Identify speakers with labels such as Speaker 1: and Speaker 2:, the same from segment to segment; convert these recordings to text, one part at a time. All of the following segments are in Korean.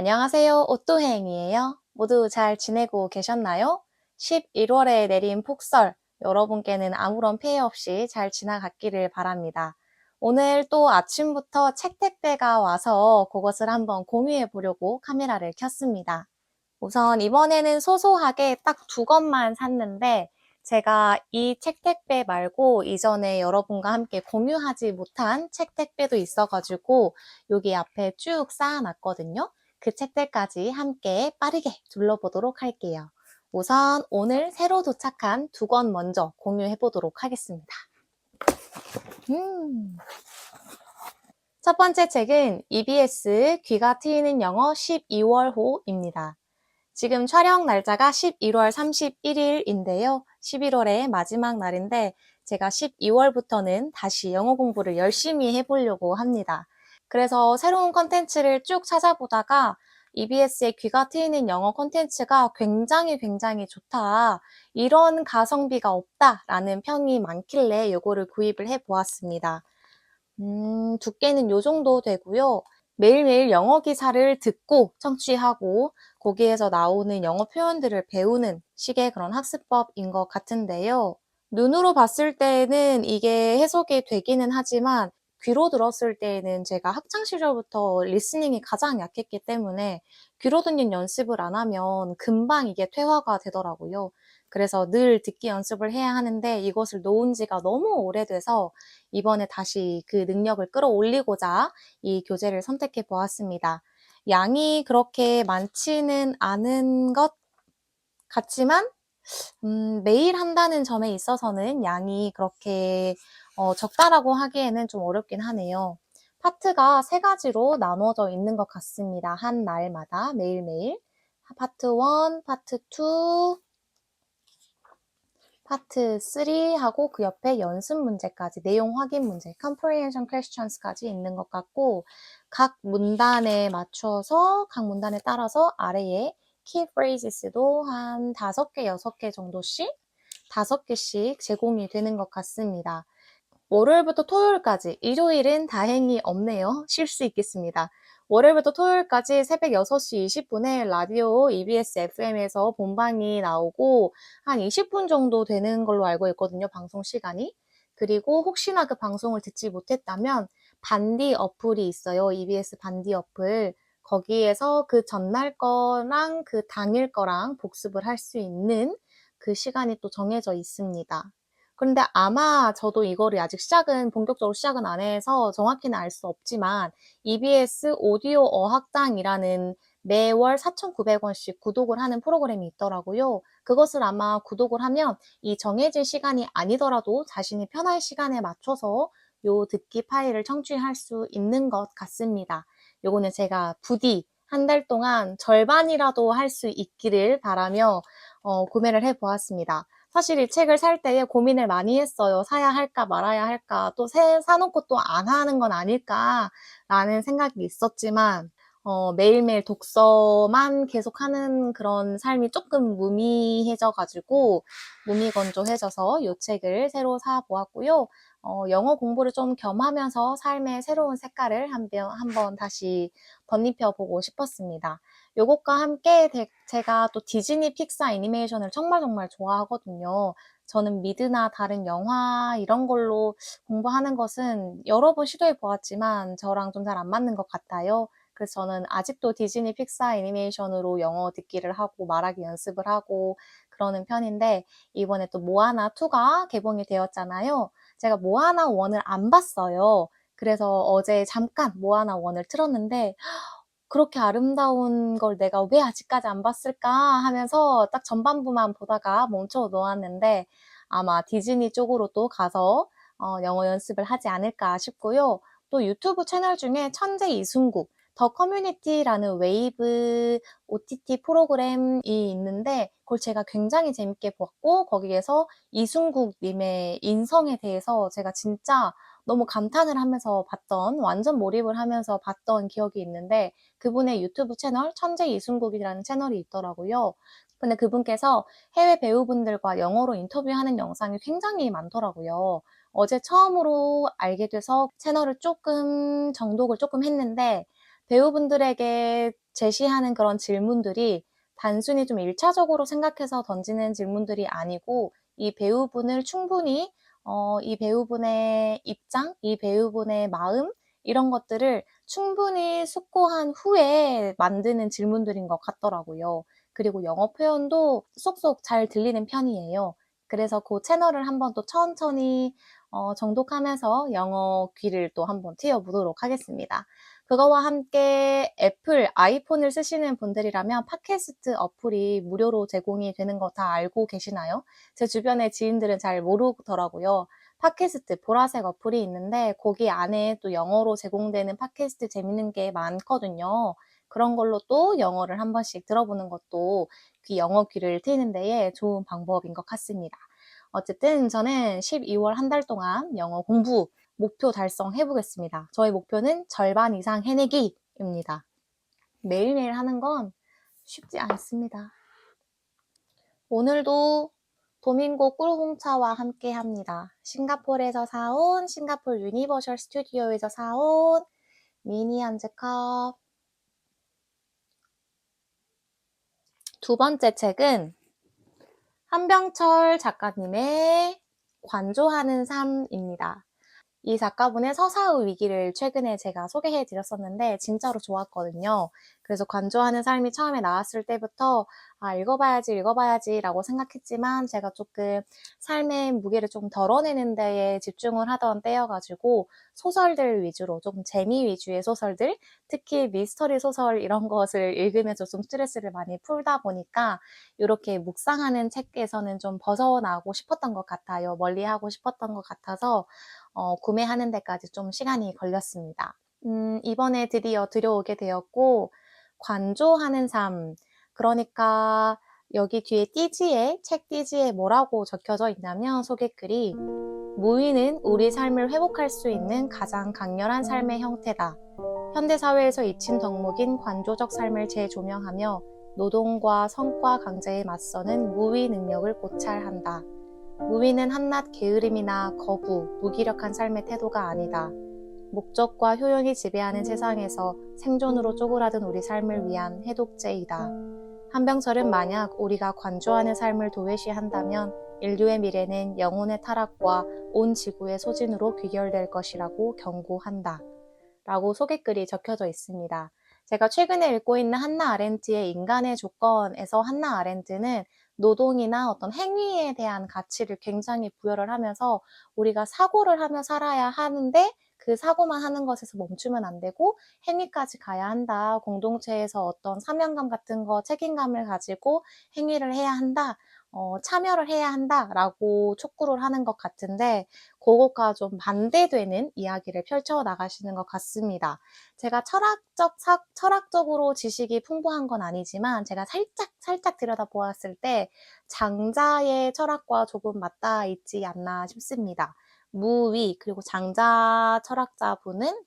Speaker 1: 안녕하세요. 오또행이에요. 모두 잘 지내고 계셨나요? 11월에 내린 폭설, 여러분께는 아무런 피해 없이 잘 지나갔기를 바랍니다. 오늘 또 아침부터 책 택배가 와서 그것을 한번 공유해 보려고 카메라를 켰습니다. 우선 이번에는 소소하게 딱 두 권만 샀는데 제가 이 책 택배 말고 이전에 여러분과 함께 공유하지 못한 책 택배도 있어가지고 여기 앞에 쭉 쌓아놨거든요. 그 책들까지 함께 빠르게 둘러보도록 할게요. 우선 오늘 새로 도착한 두 권 먼저 공유해 보도록 하겠습니다. 첫 번째 책은 EBS 귀가 트이는 영어 12월호입니다. 지금 촬영 날짜가 11월 31일인데요. 11월의 마지막 날인데 제가 12월부터는 다시 영어 공부를 열심히 해보려고 합니다. 그래서 새로운 컨텐츠를 쭉 찾아보다가 EBS의 귀가 트이는 영어 컨텐츠가 굉장히 좋다. 이런 가성비가 없다라는 평이 많길래 이거를 구입을 해보았습니다. 두께는 요 정도 되고요. 매일매일 영어 기사를 듣고 청취하고 거기에서 나오는 영어 표현들을 배우는 식의 그런 학습법인 것 같은데요. 눈으로 봤을 때는 이게 해석이 되기는 하지만 귀로 들었을 때에는 제가 학창 시절부터 리스닝이 가장 약했기 때문에 귀로 듣는 연습을 안 하면 금방 이게 퇴화가 되더라고요. 그래서 늘 듣기 연습을 해야 하는데 이것을 놓은 지가 너무 오래돼서 이번에 다시 그 능력을 끌어올리고자 이 교재를 선택해 보았습니다. 양이 그렇게 많지는 않은 것 같지만 매일 한다는 점에 있어서는 양이 그렇게 적다라고 하기에는 좀 어렵긴 하네요. 파트가 세 가지로 나누어져 있는 것 같습니다. 한 날마다 매일매일. 파트 1, 파트 2, 파트 3하고 그 옆에 연습 문제까지, 내용 확인 문제, comprehension questions까지 있는 것 같고 각 문단에 맞춰서, 각 문단에 따라서 아래에 key phrases도 한 5개, 6개 정도씩 5개씩 제공이 되는 것 같습니다. 월요일부터 토요일까지, 일요일은 다행히 없네요. 쉴 수 있겠습니다. 월요일부터 토요일까지 새벽 6시 20분에 라디오 EBS FM에서 본방이 나오고 한 20분 정도 되는 걸로 알고 있거든요. 방송 시간이. 그리고 혹시나 그 방송을 듣지 못했다면 반디 어플이 있어요. EBS 반디 어플. 거기에서 그 전날 거랑 그 당일 거랑 복습을 할 수 있는 그 시간이 또 정해져 있습니다. 그런데 아마 저도 이거를 아직 본격적으로 시작은 안 해서 정확히는 알 수 없지만 EBS 오디오 어학당이라는 매월 4,900원씩 구독을 하는 프로그램이 있더라고요. 그것을 아마 구독을 하면 이 정해진 시간이 아니더라도 자신이 편할 시간에 맞춰서 요 듣기 파일을 청취할 수 있는 것 같습니다. 요거는 제가 부디 한 달 동안 절반이라도 할 수 있기를 바라며 구매를 해보았습니다. 사실 이 책을 살 때에 고민을 많이 했어요. 사야 할까 말아야 할까, 또 사놓고 또 안 하는 건 아닐까라는 생각이 있었지만 매일매일 독서만 계속하는 그런 삶이 조금 무미건조해져서 이 책을 새로 사보았고요. 영어 공부를 좀 겸하면서 삶의 새로운 색깔을 한번 다시 덧입혀보고 싶었습니다. 요것과 함께 제가 또 디즈니 픽사 애니메이션을 정말 좋아하거든요. 저는 미드나 다른 영화 이런 걸로 공부하는 것은 여러 번 시도해 보았지만 저랑 좀 잘 안 맞는 것 같아요. 그래서 저는 아직도 디즈니 픽사 애니메이션으로 영어 듣기를 하고 말하기 연습을 하고 그러는 편인데 이번에 또 모아나 2가 개봉이 되었잖아요. 제가 모아나 1을 안 봤어요. 그래서 어제 잠깐 모아나 1을 틀었는데 그렇게 아름다운 걸 내가 왜 아직까지 안 봤을까 하면서 딱 전반부만 보다가 멈춰 놓았는데 아마 디즈니 쪽으로 또 가서 영어 연습을 하지 않을까 싶고요. 또 유튜브 채널 중에 천재 이순국, 더 커뮤니티라는 웨이브 OTT 프로그램이 있는데 그걸 제가 굉장히 재밌게 봤고 거기에서 이순국님의 인성에 대해서 제가 진짜 너무 감탄을 하면서 완전 몰입을 하면서 봤던 기억이 있는데 그분의 유튜브 채널 천재 이순국이라는 채널이 있더라고요. 근데 그분께서 해외 배우분들과 영어로 인터뷰하는 영상이 굉장히 많더라고요. 어제 처음으로 알게 돼서 채널을 정독을 조금 했는데 배우분들에게 제시하는 그런 질문들이 단순히 좀 1차적으로 생각해서 던지는 질문들이 아니고 이 배우분을 충분히 이 배우분의 입장, 이 배우분의 마음 이런 것들을 충분히 숙고한 후에 만드는 질문들인 것 같더라고요. 그리고 영어 표현도 쏙쏙 잘 들리는 편이에요. 그래서 그 채널을 한번 또 천천히 정독하면서 영어 귀를 또 한번 트여보도록 하겠습니다. 그거와 함께 애플, 아이폰을 쓰시는 분들이라면 팟캐스트 어플이 무료로 제공이 되는 거 다 알고 계시나요? 제 주변의 지인들은 잘 모르더라고요. 팟캐스트 보라색 어플이 있는데 거기 안에 또 영어로 제공되는 팟캐스트 재밌는 게 많거든요. 그런 걸로 또 영어를 한 번씩 들어보는 것도 영어 귀를 트이는 데에 좋은 방법인 것 같습니다. 어쨌든 저는 12월 한 달 동안 영어 공부 목표 달성해 보겠습니다. 저의 목표는 절반 이상 해내기입니다. 매일매일 하는 건 쉽지 않습니다. 오늘도 도밍고 꿀홍차와 함께 합니다. 싱가포르에서 사온 싱가포르 유니버셜 스튜디오에서 사온 미니 한즈컵. 두 번째 책은 한병철 작가님의 관조하는 삶입니다. 이 작가분의 서사의 위기를 최근에 제가 소개해 드렸었는데 진짜로 좋았거든요. 그래서 관조하는 삶이 처음에 나왔을 때부터 읽어봐야지 라고 생각했지만 제가 조금 삶의 무게를 좀 덜어내는 데에 집중을 하던 때여가지고 소설들 위주로 조금 재미 위주의 소설들, 특히 미스터리 소설 이런 것을 읽으면서 좀 스트레스를 많이 풀다 보니까 이렇게 묵상하는 책에서는 좀 벗어나고 싶었던 것 같아요. 멀리하고 싶었던 것 같아서 구매하는 데까지 좀 시간이 걸렸습니다. 이번에 드디어 들여오게 되었고 관조하는 삶, 그러니까 여기 뒤에 책 띠지에 뭐라고 적혀져 있냐면 소개글이 무의는 우리 삶을 회복할 수 있는 가장 강렬한 삶의 형태다. 현대사회에서 잊힌 덕목인 관조적 삶을 재조명하며 노동과 성과 강제에 맞서는 무의 능력을 고찰한다. 무의는 한낱 게으름이나 거부, 무기력한 삶의 태도가 아니다. 목적과 효용이 지배하는 세상에서 생존으로 쪼그라든 우리 삶을 위한 해독제이다. 한병철은 만약 우리가 관조하는 삶을 도외시한다면 인류의 미래는 영혼의 타락과 온 지구의 소진으로 귀결될 것이라고 경고한다. 라고 소개글이 적혀져 있습니다. 제가 최근에 읽고 있는 한나 아렌트의 인간의 조건에서 한나 아렌트는 노동이나 어떤 행위에 대한 가치를 굉장히 부여를 하면서 우리가 사고를 하며 살아야 하는데 그 사고만 하는 것에서 멈추면 안 되고 행위까지 가야 한다. 공동체에서 어떤 사명감 같은 거, 책임감을 가지고 행위를 해야 한다. 참여를 해야 한다라고 촉구를 하는 것 같은데 그것과 좀 반대되는 이야기를 펼쳐 나가시는 것 같습니다. 제가 철학적으로 지식이 풍부한 건 아니지만 제가 살짝 들여다보았을 때 장자의 철학과 조금 맞닿아 있지 않나 싶습니다. 무위, 그리고 장자 철학자분은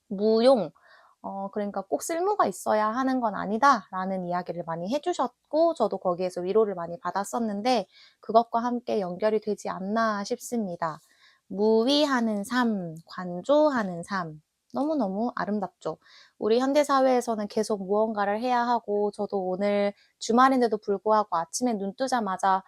Speaker 1: 무용, 그러니까 꼭 쓸모가 있어야 하는 건 아니다라는 이야기를 많이 해주셨고 저도 거기에서 위로를 많이 받았었는데 그것과 함께 연결이 되지 않나 싶습니다. 무위하는 삶, 관조하는 삶. 너무너무 아름답죠. 우리 현대사회에서는 계속 무언가를 해야 하고 저도 오늘 주말인데도 불구하고 아침에 눈 뜨자마자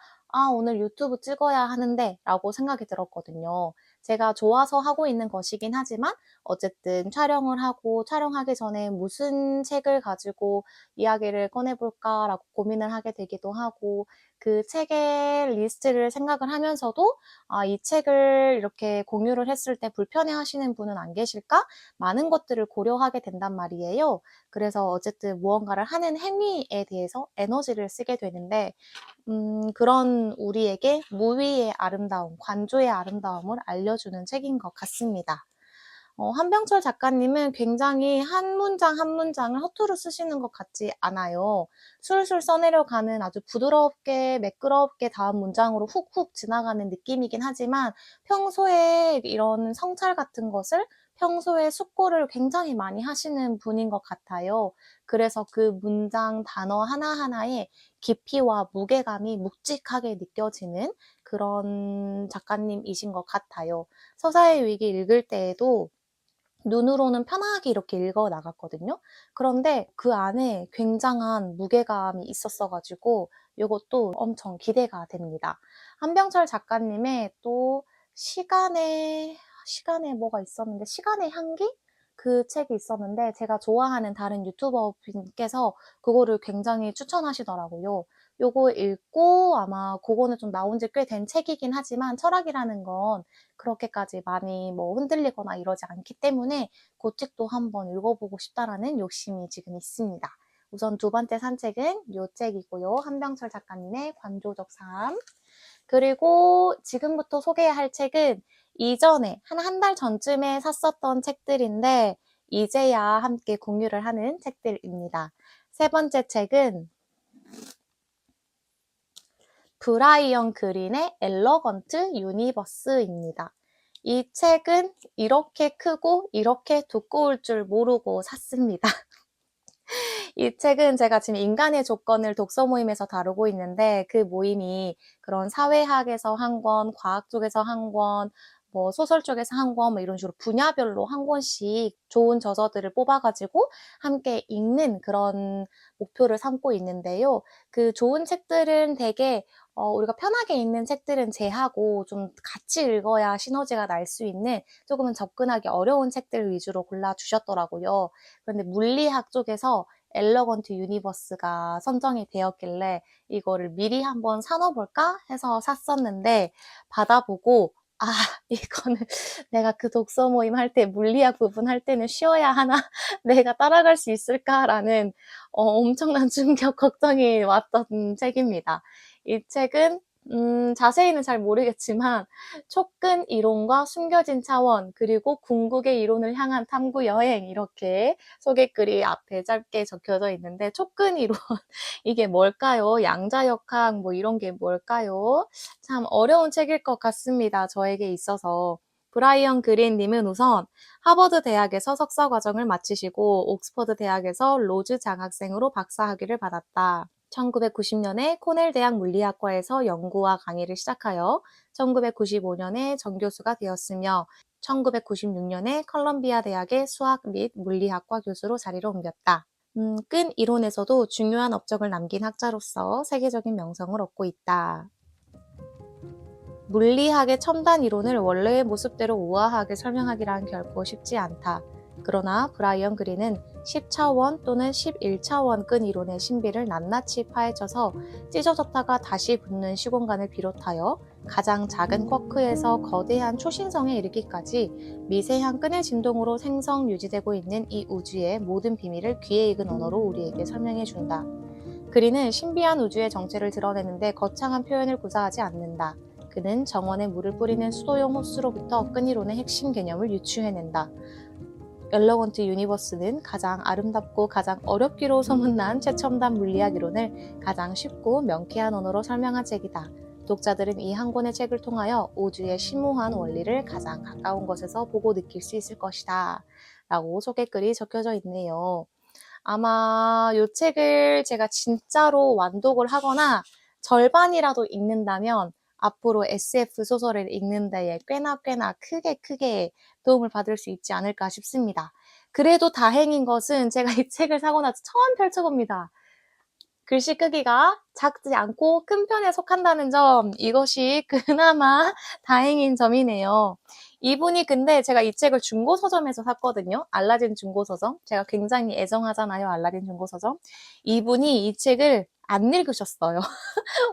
Speaker 1: 오늘 유튜브 찍어야 하는데 라고 생각이 들었거든요. 제가 좋아서 하고 있는 것이긴 하지만 어쨌든 촬영을 하고 촬영하기 전에 무슨 책을 가지고 이야기를 꺼내볼까라고 고민을 하게 되기도 하고 그 책의 리스트를 생각을 하면서도 이 책을 이렇게 공유를 했을 때 불편해 하시는 분은 안 계실까? 많은 것들을 고려하게 된단 말이에요. 그래서 어쨌든 무언가를 하는 행위에 대해서 에너지를 쓰게 되는데 그런 우리에게 무위의 아름다움, 관조의 아름다움을 알려주는 책인 것 같습니다. 한병철 작가님은 굉장히 한 문장 한 문장을 허투루 쓰시는 것 같지 않아요. 술술 써내려가는 아주 부드럽게 매끄럽게 다음 문장으로 훅훅 지나가는 느낌이긴 하지만 평소에 이런 성찰 같은 것을 평소에 숙고를 굉장히 많이 하시는 분인 것 같아요. 그래서 그 문장 단어 하나하나에 깊이와 무게감이 묵직하게 느껴지는 그런 작가님이신 것 같아요. 서사의 위기 읽을 때에도 눈으로는 편하게 이렇게 읽어 나갔거든요. 그런데 그 안에 굉장한 무게감이 있었어 가지고 요것도 엄청 기대가 됩니다. 한병철 작가님의 또 시간의 뭐가 있었는데 시간의 향기? 그 책이 있었는데 제가 좋아하는 다른 유튜버 분께서 그거를 굉장히 추천하시더라고요. 요거 읽고 아마 그거는 좀 나온 지 꽤 된 책이긴 하지만 철학이라는 건 그렇게까지 많이 뭐 흔들리거나 이러지 않기 때문에 그 책도 한번 읽어보고 싶다라는 욕심이 지금 있습니다. 우선 두 번째 산책은 요 책이고요. 한병철 작가님의 관조적 삶. 그리고 지금부터 소개할 책은 이전에 한 달 전쯤에 샀었던 책들인데 이제야 함께 공유를 하는 책들입니다. 세 번째 책은 브라이언 그린의 엘러건트 유니버스입니다. 이 책은 이렇게 크고 이렇게 두꺼울 줄 모르고 샀습니다. 이 책은 제가 지금 인간의 조건을 독서 모임에서 다루고 있는데 그 모임이 그런 사회학에서 한 권, 과학 쪽에서 한 권, 뭐 소설 쪽에서 한 권, 뭐 이런 식으로 분야별로 한 권씩 좋은 저서들을 뽑아가지고 함께 읽는 그런 목표를 삼고 있는데요. 그 좋은 책들은 되게 우리가 편하게 읽는 책들은 제하고 좀 같이 읽어야 시너지가 날 수 있는 조금은 접근하기 어려운 책들 위주로 골라주셨더라고요. 그런데 물리학 쪽에서 엘러건트 유니버스가 선정이 되었길래 이거를 미리 한번 사놓을까 해서 샀었는데 받아보고 이거는 내가 그 독서 모임 할 때 물리학 부분 할 때는 쉬어야 하나? 내가 따라갈 수 있을까라는 엄청난 충격 걱정이 왔던 책입니다. 이 책은 자세히는 잘 모르겠지만 촉근 이론과 숨겨진 차원 그리고 궁극의 이론을 향한 탐구 여행 이렇게 소개글이 앞에 짧게 적혀져 있는데 촉근 이론 이게 뭘까요? 양자역학 뭐 이런 게 뭘까요? 참 어려운 책일 것 같습니다. 저에게 있어서. 브라이언 그린님은 우선 하버드 대학에서 석사 과정을 마치시고 옥스퍼드 대학에서 로즈 장학생으로 박사학위를 받았다. 1990년에 코넬 대학 물리학과에서 연구와 강의를 시작하여 1995년에 정교수가 되었으며 1996년에 컬럼비아 대학의 수학 및 물리학과 교수로 자리를 옮겼다. 끈 이론에서도 중요한 업적을 남긴 학자로서 세계적인 명성을 얻고 있다. 물리학의 첨단 이론을 원래의 모습대로 우아하게 설명하기란 결코 쉽지 않다. 그러나 브라이언 그린은 10차원 또는 11차원 끈 이론의 신비를 낱낱이 파헤쳐서 찢어졌다가 다시 붙는 시공간을 비롯하여 가장 작은 쿼크에서 거대한 초신성에 이르기까지 미세한 끈의 진동으로 생성 유지되고 있는 이 우주의 모든 비밀을 귀에 익은 언어로 우리에게 설명해 준다. 그린은 신비한 우주의 정체를 드러내는데 거창한 표현을 구사하지 않는다. 그는 정원에 물을 뿌리는 수도용 호스로부터 끈이론의 핵심 개념을 유추해낸다. 엘러건트 유니버스는 가장 아름답고 가장 어렵기로 소문난 최첨단 물리학 이론을 가장 쉽고 명쾌한 언어로 설명한 책이다. 독자들은 이 한 권의 책을 통하여 우주의 심오한 원리를 가장 가까운 곳에서 보고 느낄 수 있을 것이다. 라고 소개글이 적혀져 있네요. 아마 이 책을 제가 진짜로 완독을 하거나 절반이라도 읽는다면 앞으로 SF 소설을 읽는 데에 꽤나 크게 도움을 받을 수 있지 않을까 싶습니다. 그래도 다행인 것은 제가 이 책을 사고 나서 처음 펼쳐봅니다. 글씨 크기가 작지 않고 큰 편에 속한다는 점, 이것이 그나마 다행인 점이네요. 이분이 근데 제가 이 책을 중고 서점에서 샀거든요. 알라딘 중고 서점. 제가 굉장히 애정하잖아요. 알라딘 중고 서점. 이분이 이 책을 안 읽으셨어요.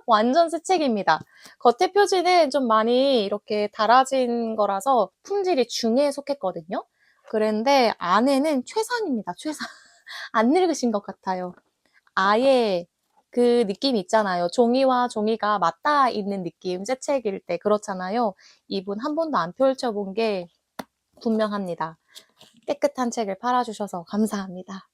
Speaker 1: 완전 새 책입니다. 겉에 표지는 좀 많이 이렇게 달아진 거라서 품질이 중에 속했거든요. 그런데 안에는 최상입니다. 최상. 안 읽으신 것 같아요. 아예 그 느낌 있잖아요. 종이와 종이가 맞닿아 있는 느낌. 새 책일 때 그렇잖아요. 이분 한 번도 안 펼쳐본 게 분명합니다. 깨끗한 책을 팔아주셔서 감사합니다.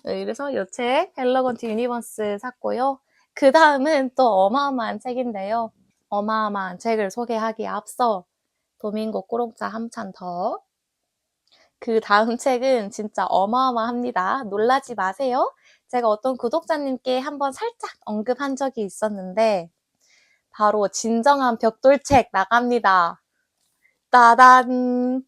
Speaker 1: 그래서 이 책 엘러건트 유니버스 샀고요. 그 다음은 또 어마어마한 책인데요. 어마어마한 책을 소개하기에 앞서 도밍고 꾸롱자 함찬 더. 그 다음 책은 진짜 어마어마합니다. 놀라지 마세요. 제가 어떤 구독자님께 한번 살짝 언급한 적이 있었는데 바로 진정한 벽돌책 나갑니다. 따단!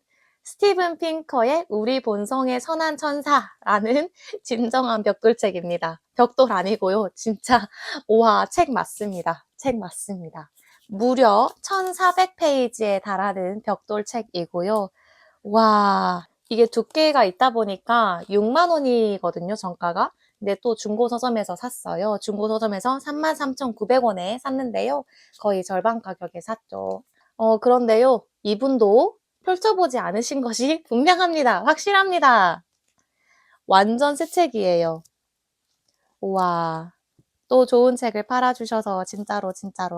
Speaker 1: 스티븐 핑커의 우리 본성의 선한 천사라는 진정한 벽돌책입니다. 벽돌 아니고요. 진짜 와, 책 맞습니다. 책 맞습니다. 무려 1400페이지에 달하는 벽돌책이고요. 와, 이게 두께가 있다 보니까 6만 원이거든요, 정가가. 근데 또 중고 서점에서 샀어요. 중고 서점에서 33,900원에 샀는데요. 거의 절반 가격에 샀죠. 그런데요, 이분도 펼쳐보지 않으신 것이 분명합니다. 확실합니다. 완전 새 책이에요. 우와. 또 좋은 책을 팔아주셔서 진짜로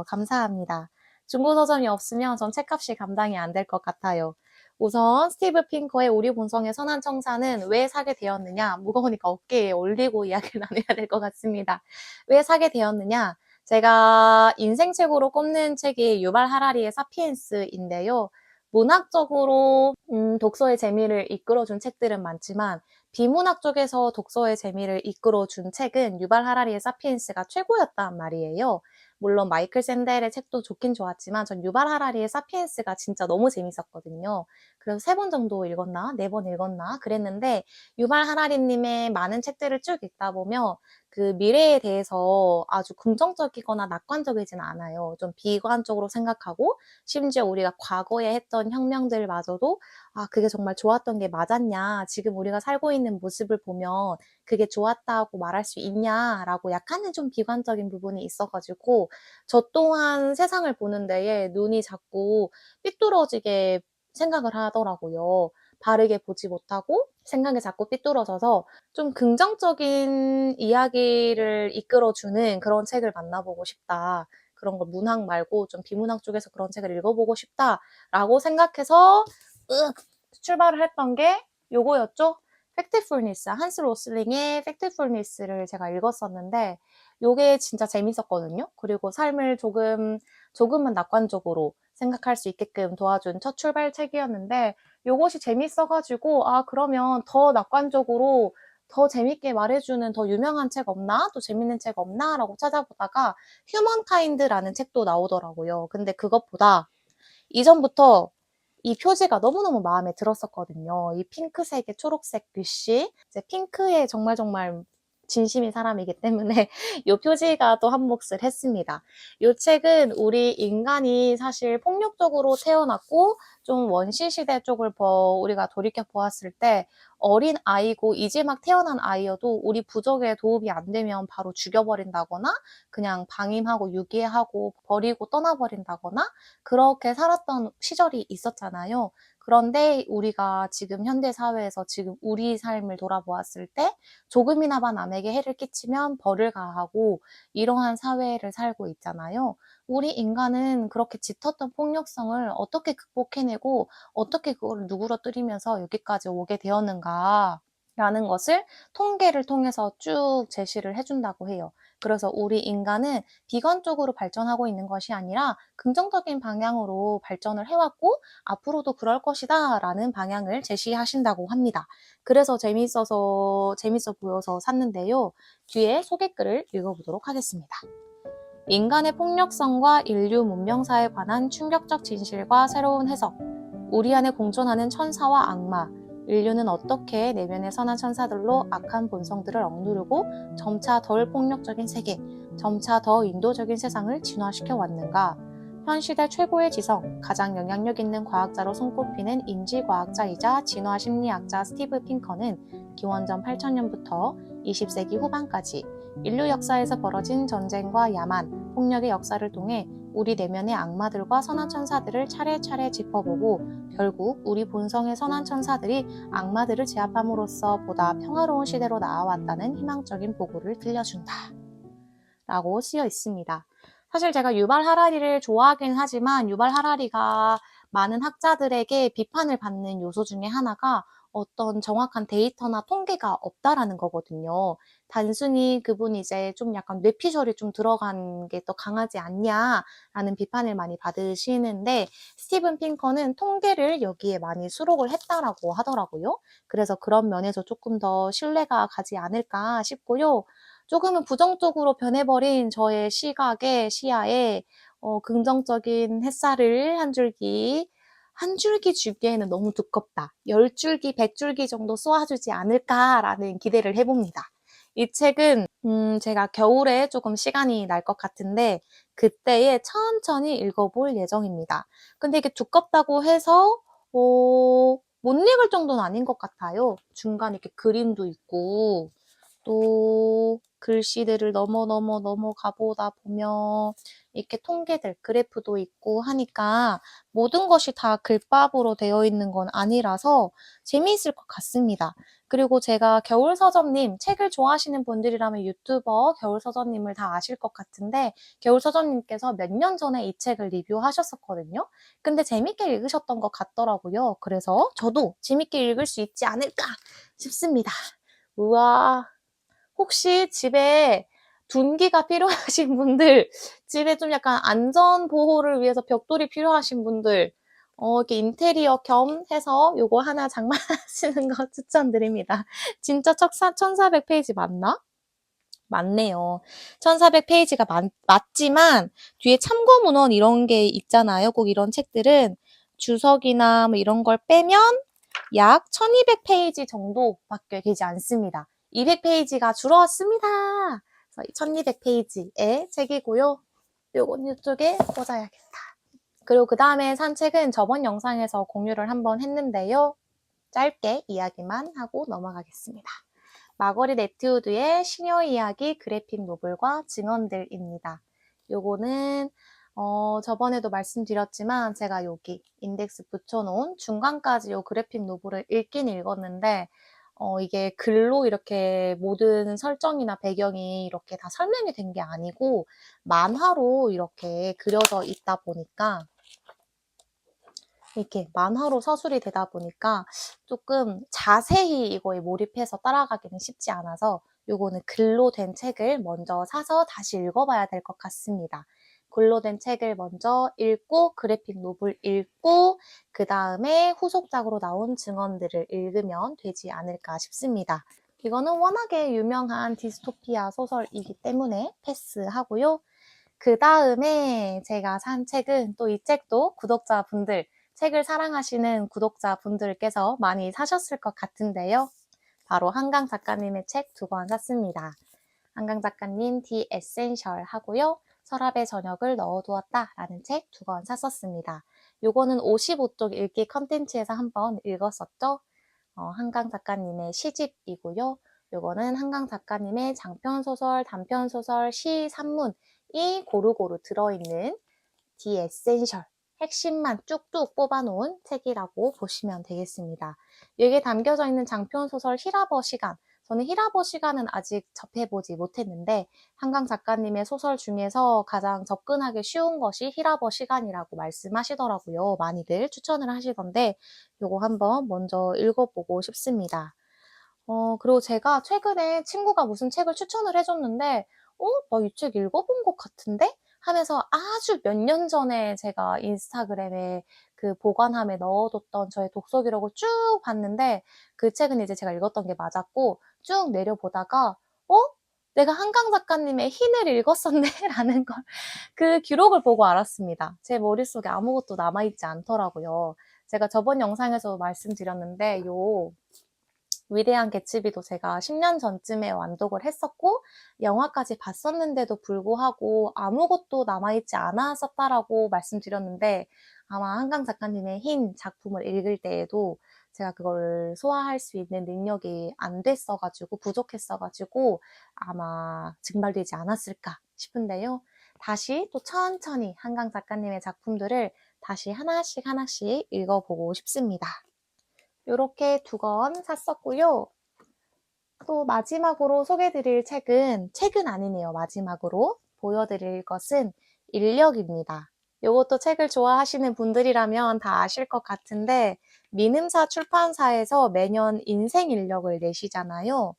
Speaker 1: 감사합니다. 중고 서점이 없으면 전 책값이 감당이 안 될 것 같아요. 우선 스티브 핑커의 우리 본성의 선한 청사는 왜 사게 되었느냐? 무거우니까 어깨에 올리고 이야기를 나눠야 될 것 같습니다. 왜 사게 되었느냐? 제가 인생책으로 꼽는 책이 유발 하라리의 사피엔스인데요. 문학적으로 독서의 재미를 이끌어준 책들은 많지만 비문학 쪽에서 독서의 재미를 이끌어준 책은 유발 하라리의 사피엔스가 최고였단 말이에요. 물론 마이클 샌델의 책도 좋긴 좋았지만 전 유발 하라리의 사피엔스가 진짜 너무 재밌었거든요. 그래서 3번 정도 읽었나? 4번 읽었나? 그랬는데 유발 하라리님의 많은 책들을 쭉 읽다 보면 그 미래에 대해서 아주 긍정적이거나 낙관적이진 않아요. 좀 비관적으로 생각하고 심지어 우리가 과거에 했던 혁명들마저도 아, 그게 정말 좋았던 게 맞았냐? 지금 우리가 살고 있는 모습을 보면 그게 좋았다고 말할 수 있냐라고 약간은 좀 비관적인 부분이 있어가지고 저 또한 세상을 보는 데에 눈이 자꾸 삐뚤어지게 생각을 하더라고요. 바르게 보지 못하고 생각이 자꾸 삐뚤어져서 좀 긍정적인 이야기를 이끌어주는 그런 책을 만나보고 싶다. 그런 걸 문학 말고 좀 비문학 쪽에서 그런 책을 읽어보고 싶다라고 생각해서 출발을 했던 게 요거였죠. 팩트풀니스, 한스 로슬링의 팩트풀니스를 제가 읽었었는데 요게 진짜 재밌었거든요. 그리고 삶을 조금은 낙관적으로 생각할 수 있게끔 도와준 첫 출발책이었는데 요것이 재밌어가지고 아, 그러면 더 낙관적으로 더 재밌게 말해주는 더 유명한 책 없나? 또 재밌는 책 없나? 라고 찾아보다가 휴먼카인드라는 책도 나오더라고요. 근데 그것보다 이전부터 이 표지가 너무너무 마음에 들었었거든요. 이 핑크색의 초록색 글씨. 이제 핑크에 정말 진심인 사람이기 때문에 이 표지가 또 한몫을 했습니다. 이 책은 우리 인간이 사실 폭력적으로 태어났고 좀 원시 시대 쪽을 우리가 돌이켜 보았을 때 어린 아이고 이제 막 태어난 아이여도 우리 부족에 도움이 안 되면 바로 죽여버린다거나 그냥 방임하고 유기하고 버리고 떠나버린다거나 그렇게 살았던 시절이 있었잖아요. 그런데 우리가 지금 현대 사회에서 지금 우리 삶을 돌아보았을 때 조금이나마 남에게 해를 끼치면 벌을 가하고 이러한 사회를 살고 있잖아요. 우리 인간은 그렇게 짙었던 폭력성을 어떻게 극복해내고 어떻게 그걸 누그러뜨리면서 여기까지 오게 되었는가 라는 것을 통계를 통해서 쭉 제시를 해준다고 해요. 그래서 우리 인간은 비관적으로 발전하고 있는 것이 아니라 긍정적인 방향으로 발전을 해왔고 앞으로도 그럴 것이다 라는 방향을 제시하신다고 합니다. 그래서 재밌어 보여서 샀는데요. 뒤에 소개글을 읽어보도록 하겠습니다. 인간의 폭력성과 인류 문명사에 관한 충격적 진실과 새로운 해석, 우리 안에 공존하는 천사와 악마, 인류는 어떻게 내면의 선한 천사들로 악한 본성들을 억누르고 점차 덜 폭력적인 세계, 점차 더 인도적인 세상을 진화시켜 왔는가? 현 시대 최고의 지성, 가장 영향력 있는 과학자로 손꼽히는 인지과학자이자 진화심리학자 스티브 핑커는 기원전 8000년부터 20세기 후반까지 인류 역사에서 벌어진 전쟁과 야만, 폭력의 역사를 통해 우리 내면의 악마들과 선한 천사들을 차례차례 짚어보고 결국 우리 본성의 선한 천사들이 악마들을 제압함으로써 보다 평화로운 시대로 나아왔다는 희망적인 보고를 들려준다. 라고 쓰여 있습니다. 사실 제가 유발 하라리를 좋아하긴 하지만 유발 하라리가 많은 학자들에게 비판을 받는 요소 중에 하나가 어떤 정확한 데이터나 통계가 없다라는 거거든요. 단순히 그분이 이제 좀 약간 뇌피셜이 좀 들어간 게 더 강하지 않냐라는 비판을 많이 받으시는데 스티븐 핑커는 통계를 여기에 많이 수록을 했다라고 하더라고요. 그래서 그런 면에서 조금 더 신뢰가 가지 않을까 싶고요. 조금은 부정적으로 변해버린 저의 시야에 긍정적인 햇살을 한 줄기 한 줄기 주기에는 너무 두껍다. 10줄기, 100줄기 정도 쏘아주지 않을까라는 기대를 해봅니다. 이 책은 제가 겨울에 조금 시간이 날 것 같은데 그때에 천천히 읽어볼 예정입니다. 근데 이게 두껍다고 해서 못 읽을 정도는 아닌 것 같아요. 중간에 이렇게 그림도 있고 또 글씨들을 넘어가 보다 보면 이렇게 통계들, 그래프도 있고 하니까 모든 것이 다 글밥으로 되어 있는 건 아니라서 재미있을 것 같습니다. 그리고 제가 겨울서점님, 책을 좋아하시는 분들이라면 유튜버 겨울서점님을 다 아실 것 같은데 겨울서점님께서 몇 년 전에 이 책을 리뷰하셨었거든요. 근데 재밌게 읽으셨던 것 같더라고요. 그래서 저도 재밌게 읽을 수 있지 않을까 싶습니다. 우와. 혹시 집에 둔기가 필요하신 분들, 집에 좀 약간 안전 보호를 위해서 벽돌이 필요하신 분들, 이렇게 인테리어 겸 해서 요거 하나 장만하시는 거 추천드립니다. 진짜 1400페이지 맞나? 맞네요. 1400페이지가 맞지만 뒤에 참고 문헌 이런 게 있잖아요. 꼭 이런 책들은 주석이나 뭐 이런 걸 빼면 약 1200페이지 정도밖에 되지 않습니다. 200페이지가 줄었습니다. 1200페이지의 책이고요. 요건 이쪽에 꽂아야겠다. 그리고 그 다음에 산 책은 저번 영상에서 공유를 한번 했는데요. 짧게 이야기만 하고 넘어가겠습니다. 마거릿 애트우드의 시녀 이야기 그래픽 노블과 증언들입니다. 요거는 저번에도 말씀드렸지만 제가 여기 인덱스 붙여놓은 중간까지 요 그래픽 노블을 읽긴 읽었는데 이게 글로 이렇게 모든 설정이나 배경이 이렇게 다 설명이 된 게 아니고 만화로 이렇게 그려져 있다 보니까 이렇게 만화로 서술이 되다 보니까 조금 자세히 이거에 몰입해서 따라가기는 쉽지 않아서 요거는 글로 된 책을 먼저 사서 다시 읽어봐야 될 것 같습니다. 글로 된 책을 먼저 읽고 그래픽 노블 읽고 그 다음에 후속작으로 나온 증언들을 읽으면 되지 않을까 싶습니다. 이거는 워낙에 유명한 디스토피아 소설이기 때문에 패스하고요. 그 다음에 제가 산 책은 또 이 책도 구독자분들, 책을 사랑하시는 구독자분들께서 많이 사셨을 것 같은데요. 바로 한강 작가님의 책 2권 샀습니다. 한강 작가님 The Essential 하고요. 서랍에 저녁을 넣어두었다 라는 책 2권 샀었습니다. 요거는 55쪽 읽기 컨텐츠에서 한번 읽었었죠. 한강 작가님의 시집이고요. 요거는 한강 작가님의 장편소설, 단편소설, 시, 산문이 고루고루 들어있는 The Essential, 핵심만 쭉쭉 뽑아놓은 책이라고 보시면 되겠습니다. 여기에 담겨져 있는 장편소설 히라버 시간, 저는 히라버 시간은 아직 접해보지 못했는데 한강 작가님의 소설 중에서 가장 접근하기 쉬운 것이 히라버 시간이라고 말씀하시더라고요. 많이들 추천을 하시던데 요거 한번 먼저 읽어보고 싶습니다. 그리고 제가 최근에 친구가 무슨 책을 추천을 해줬는데 나 이 책 읽어본 것 같은데? 하면서 아주 몇 년 전에 제가 인스타그램에 그 보관함에 넣어뒀던 저의 독서 기록을 쭉 봤는데 그 책은 이제 제가 읽었던 게 맞았고 쭉 내려보다가 내가 한강 작가님의 흰을 읽었었네 라는 걸 그 기록을 보고 알았습니다. 제 머릿속에 아무것도 남아있지 않더라고요. 제가 저번 영상에서 말씀드렸는데 위대한 개츠비도 제가 10년 전쯤에 완독을 했었고 영화까지 봤었는데도 불구하고 아무것도 남아있지 않았었다라고 말씀드렸는데 아마 한강 작가님의 흰 작품을 읽을 때에도 제가 그걸 소화할 수 있는 능력이 안 됐어가지고 부족했어가지고 아마 증발되지 않았을까 싶은데요. 다시 또 천천히 한강 작가님의 작품들을 다시 하나씩 읽어보고 싶습니다. 이렇게 2권 샀었고요. 또 마지막으로 소개해드릴 책은 아니네요. 마지막으로 보여드릴 것은 인력입니다. 이것도 책을 좋아하시는 분들이라면 다 아실 것 같은데 민음사 출판사에서 매년 인생 인력을 내시잖아요.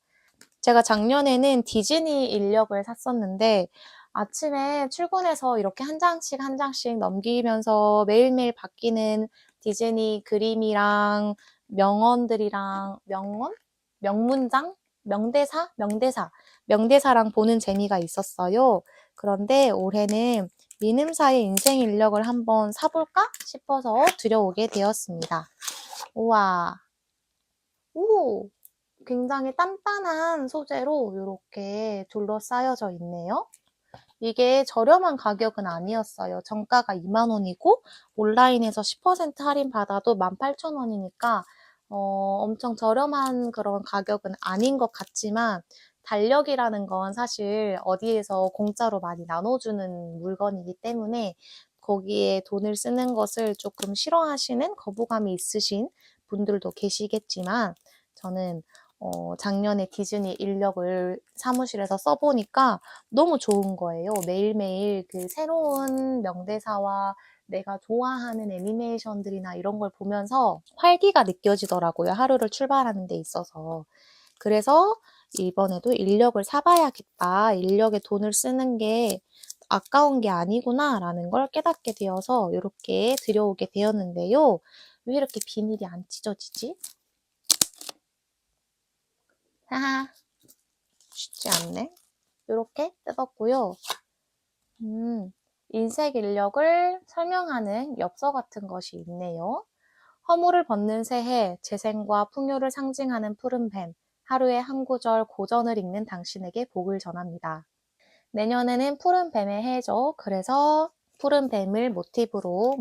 Speaker 1: 제가 작년에는 디즈니 인력을 샀었는데 아침에 출근해서 이렇게 한 장씩 넘기면서 매일매일 바뀌는 디즈니 그림이랑 명언들이랑 명문장? 명대사랑 보는 재미가 있었어요. 그런데 올해는 미님사의 인생 인력을 한번 사볼까 싶어서 들여오게 되었습니다. 우와, 오, 굉장히 단단한 소재로 이렇게 둘러싸여져 있네요. 이게 저렴한 가격은 아니었어요. 정가가 20,000원이고 온라인에서 10% 할인 받아도 18,000원이니까 엄청 저렴한 그런 가격은 아닌 것 같지만 달력이라는 건 사실 어디에서 공짜로 많이 나눠주는 물건이기 때문에 거기에 돈을 쓰는 것을 조금 싫어하시는 거부감이 있으신 분들도 계시겠지만 저는 작년에 디즈니 인력을 사무실에서 써보니까 너무 좋은 거예요. 매일매일 그 새로운 명대사와 내가 좋아하는 애니메이션들이나 이런 걸 보면서 활기가 느껴지더라고요. 하루를 출발하는 데 있어서. 그래서 이번에도 인력을 사봐야겠다. 인력에 돈을 쓰는 게 아까운 게 아니구나 라는 걸 깨닫게 되어서 이렇게 들여오게 되었는데요. 왜 이렇게 비닐이 안 찢어지지? 하하, 쉽지 않네. 이렇게 뜯었고요. 인쇄 인력을 설명하는 엽서 같은 것이 있네요. 허물을 벗는 새해, 재생과 풍요를 상징하는 푸른 뱀, 하루에 한 구절 고전을 읽는 당신에게 복을 전합니다. 내년에는 푸른 뱀의 해죠. 그래서 푸른 뱀을 모티프로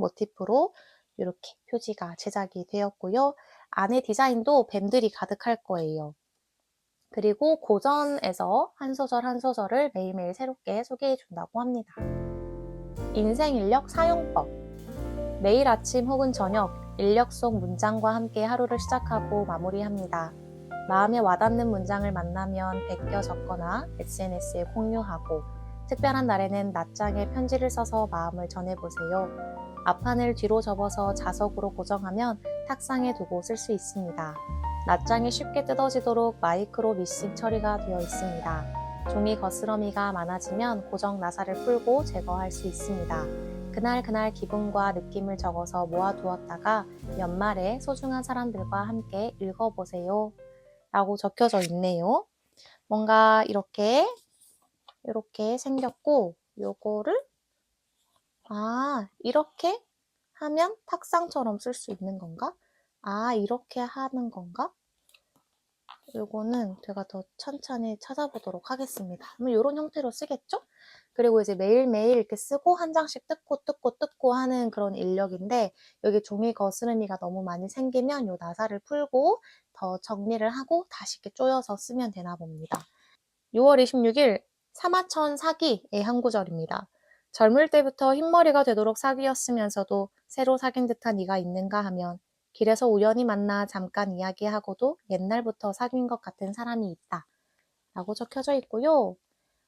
Speaker 1: 이렇게 표지가 제작이 되었고요. 안에 디자인도 뱀들이 가득할 거예요. 그리고 고전에서 한 소절 한 소절을 매일매일 새롭게 소개해 준다고 합니다. 인생 인력 사용법. 매일 아침 혹은 저녁 인력 속 문장과 함께 하루를 시작하고 마무리합니다. 마음에 와닿는 문장을 만나면 베껴 적거나 SNS에 공유하고 특별한 날에는 낱장에 편지를 써서 마음을 전해보세요. 앞판을 뒤로 접어서 자석으로 고정하면 탁상에 두고 쓸 수 있습니다. 낱장이 쉽게 뜯어지도록 마이크로 미싱 처리가 되어 있습니다. 종이 거스러미가 많아지면 고정 나사를 풀고 제거할 수 있습니다. 그날 기분과 느낌을 적어서 모아두었다가 연말에 소중한 사람들과 함께 읽어보세요. 라고 적혀져 있네요. 뭔가 이렇게 생겼고 요거를 이렇게 하면 탁상처럼 쓸 수 있는 건가? 이렇게 하는 건가? 요거는 제가 더 천천히 찾아보도록 하겠습니다. 이런 형태로 쓰겠죠? 그리고 이제 매일매일 이렇게 쓰고 한 장씩 뜯고 하는 그런 인력인데 여기 종이 거스름이가 너무 많이 생기면 요 나사를 풀고 더 정리를 하고 다시 이렇게 조여서 쓰면 되나 봅니다. 6월 26일 사마천 사기의 한 구절입니다. 젊을 때부터 흰머리가 되도록 사귀었으면서도 새로 사귄 듯한 네가 있는가 하면 길에서 우연히 만나 잠깐 이야기하고도 옛날부터 사귄 것 같은 사람이 있다. 라고 적혀져 있고요.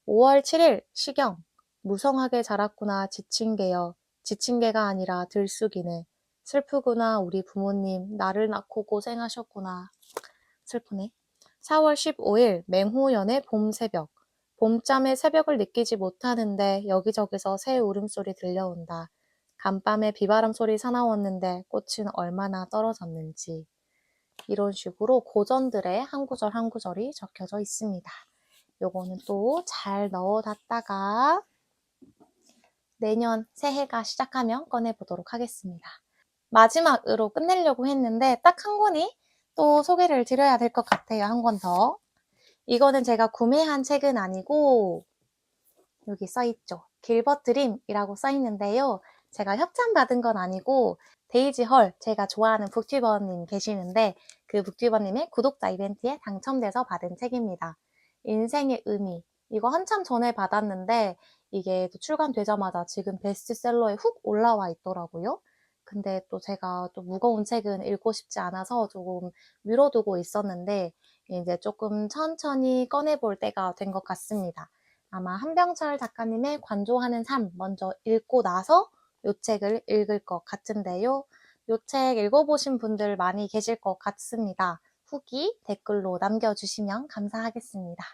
Speaker 1: 5월 7일 시경. 무성하게 자랐구나 지친 개여. 지친 개가 아니라 들쑥이네. 슬프구나 우리 부모님. 나를 낳고 고생하셨구나. 슬프네. 4월 15일 맹호연의 봄 새벽. 봄잠의 새벽을 느끼지 못하는데 여기저기서 새 울음소리 들려온다. 간밤에 비바람 소리 사나웠는데 꽃은 얼마나 떨어졌는지. 이런 식으로 고전들의 한 구절 한 구절이 적혀져 있습니다. 요거는 또 잘 넣어놨다가 내년 새해가 시작하면 꺼내보도록 하겠습니다. 마지막으로 끝내려고 했는데 딱 한 권이 또 소개를 드려야 될 것 같아요. 한 권 더. 이거는 제가 구매한 책은 아니고 여기 써있죠. 길버드림이라고 써있는데요. 제가 협찬받은 건 아니고 데이지 헐, 제가 좋아하는 북튜버님 계시는데 그 북튜버님의 구독자 이벤트에 당첨돼서 받은 책입니다. 인생의 의미. 이거 한참 전에 받았는데 이게 또 출간되자마자 지금 베스트셀러에 훅 올라와 있더라고요. 근데 또 제가 또 무거운 책은 읽고 싶지 않아서 조금 미뤄두고 있었는데 이제 조금 천천히 꺼내볼 때가 된 것 같습니다. 아마 한병철 작가님의 관조하는 삶 먼저 읽고 나서 이 책을 읽을 것 같은데요. 이 책 읽어보신 분들 많이 계실 것 같습니다. 후기 댓글로 남겨주시면 감사하겠습니다.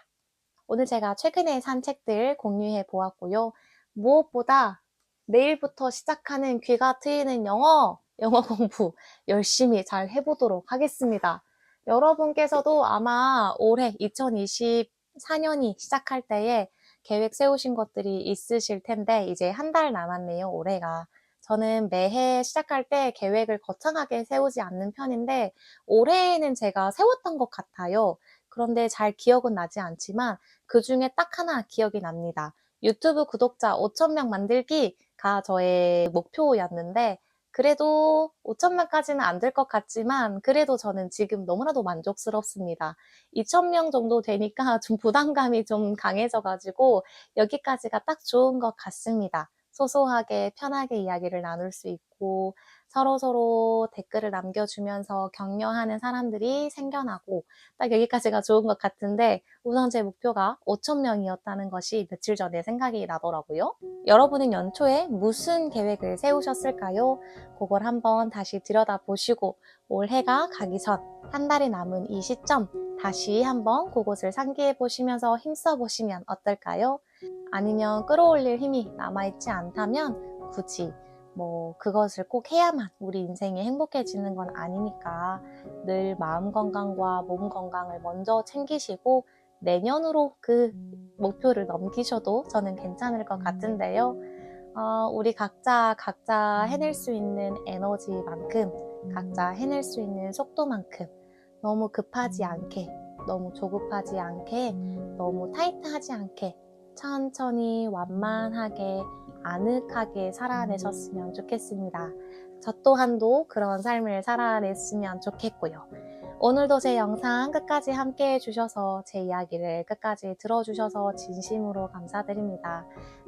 Speaker 1: 오늘 제가 최근에 산 책들 공유해 보았고요. 무엇보다 내일부터 시작하는 귀가 트이는 영어 공부 열심히 잘 해보도록 하겠습니다. 여러분께서도 아마 올해 2024년이 시작할 때에 계획 세우신 것들이 있으실 텐데 이제 한 달 남았네요, 올해가. 저는 매해 시작할 때 계획을 거창하게 세우지 않는 편인데 올해에는 제가 세웠던 것 같아요. 그런데 잘 기억은 나지 않지만 그중에 딱 하나 기억이 납니다. 유튜브 구독자 5,000명 만들기가 저의 목표였는데 그래도 5,000명까지는 안 될 것 같지만 그래도 저는 지금 너무나도 만족스럽습니다. 2,000명 정도 되니까 좀 부담감이 좀 강해져가지고 여기까지가 딱 좋은 것 같습니다. 소소하게 편하게 이야기를 나눌 수 있고 서로서로 댓글을 남겨주면서 격려하는 사람들이 생겨나고 딱 여기까지가 좋은 것 같은데 우선 제 목표가 5,000명이었다는 것이 며칠 전에 생각이 나더라고요. 여러분은 연초에 무슨 계획을 세우셨을까요? 그걸 한번 다시 들여다보시고 올해가 가기 전 한 달이 남은 이 시점 다시 한번 그곳을 상기해 보시면서 힘써 보시면 어떨까요? 아니면 끌어올릴 힘이 남아있지 않다면 굳이 그것을 꼭 해야만 우리 인생이 행복해지는 건 아니니까 늘 마음 건강과 몸 건강을 먼저 챙기시고 내년으로 그 목표를 넘기셔도 저는 괜찮을 것 같은데요. 우리 각자 해낼 수 있는 에너지만큼, 각자 해낼 수 있는 속도만큼 너무 급하지 않게, 너무 조급하지 않게, 너무 타이트하지 않게 천천히 완만하게 아늑하게 살아내셨으면 좋겠습니다. 저 또한도 그런 삶을 살아냈으면 좋겠고요. 오늘도 제 영상 끝까지 함께 해주셔서 제 이야기를 끝까지 들어주셔서 진심으로 감사드립니다.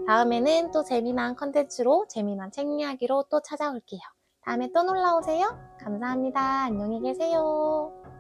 Speaker 1: 다음에는 또 재미난 컨텐츠로 재미난 책 이야기로 또 찾아올게요. 다음에 또 놀러오세요. 감사합니다. 안녕히 계세요.